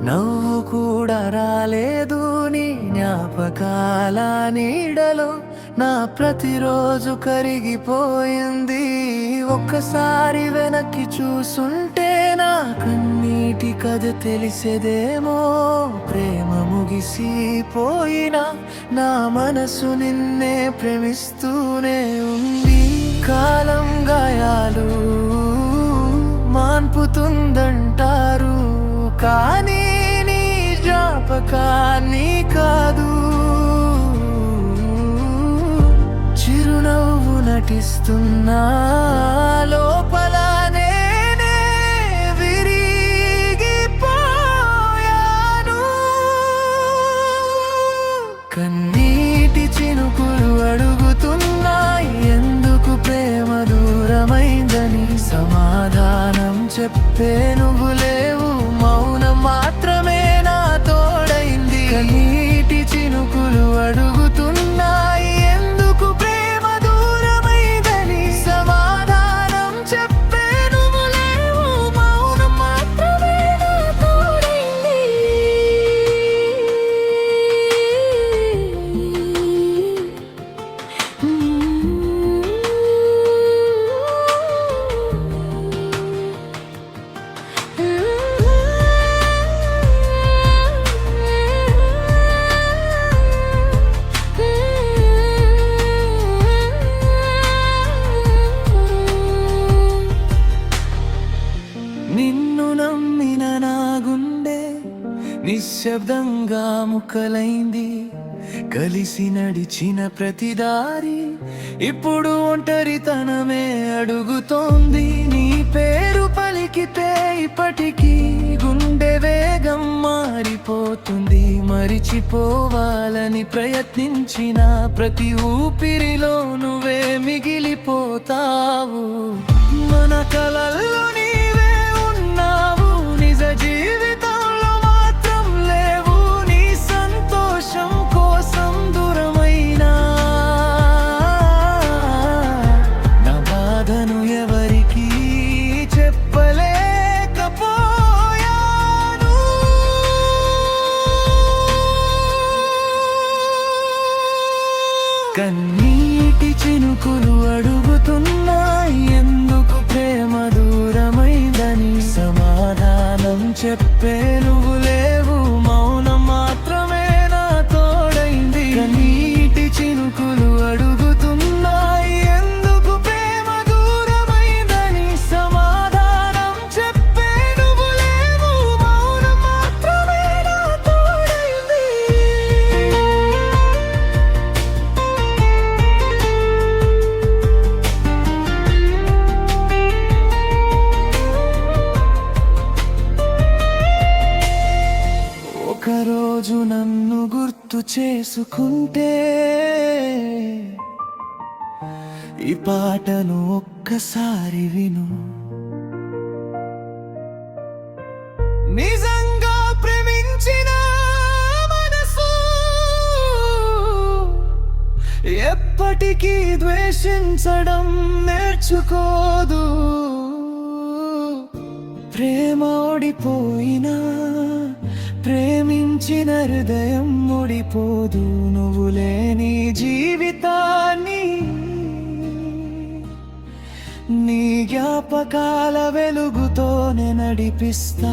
నవ్వు కూడా రాలేదు నీ జ్ఞాపకాల నీడలో నా ప్రతిరోజు కరిగిపోయింది. ఒక్కసారి వెనక్కి చూసుంటే నా కన్నీటి కథ తెలిసేదేమో. ప్రేమ ముగిసిపోయినా నా మనసు నిన్నే ప్రేమిస్తూనే ఉంది. కాలం గాయాలు మాన్పుతుందంటారు, కానీ నీ జ్ఞాపకాన్ని కాదు. చిరునవ్వు నటిస్తున్నా లోపల నేనే విరిగిపోయాను. కన్నీటి చినుకులు అడుగుతున్నాయి, ఎందుకు ప్రేమ దూరమైందని. సమాధానం చెప్పే నువ్వు లేవు, మౌనం మాత్రమే నా తోడైంది. కన్నీటి చినుకులు అడుగుతున్నాయి, ఎందుకు ప్రేమ దూరమైందని. సమాధానం చెప్పే నువ్వు లేవు, మౌనం మాత్రమే నా తోడైంది. నిన్ను నమ్మిన నా గుండె నిశ్శబ్దంగా ముక్కలైంది. కలిసి నడిచిన ప్రతి దారి ఇప్పుడు ఒంటరితనమే అడుగుతోంది. నీ పేరు పలికితే ఇప్పటికీ గుండె వేగం మారిపోతుంది. మరిచిపోవాలని ప్రయత్నించిన ప్రతి ఊపిరిలో నువ్వే మిగిలిపోతావు. మన కలల్లో నీవే ఉన్నావు, నిజ జీవితంలో మాత్రం లేవు. నీ సంతోషం కోసం దూరమైనా నా బాధను ఎవరికీ చెప్పలేకపోయాను. కన్నీటి చినుకులు అడుగుతున్నాయి, ఎందుకు ప్రేమ దూరమైందని. సమాధానం చెప్పే నువ్వు లేవు, మౌనం మాత్రమే నా తోడైంది. కన్నీటి చినుకులు అడుగుతున్నాయి, ఎందుకు ప్రేమ దూరమైందని. సమాధానం చెప్పే నువ్వు లేవు, మౌనం మాత్రమే నా తోడైంది. ఒకరోజు నన్ను గుర్తు చేసుకుంటే ఈ పాటను ఒక్కసారి విను. నిజంగా ప్రేమించిన మనసు ఎప్పటికీ ద్వేషించడం నేర్చుకోదు. ప్రేమ ఓడిపోయినా ప్రేమించిన హృదయం ముడిపోదు. నువ్వు లేని జీవితాన్ని నీ జ్ఞాపకాల వెలుగుతోనే నడిపిస్తా.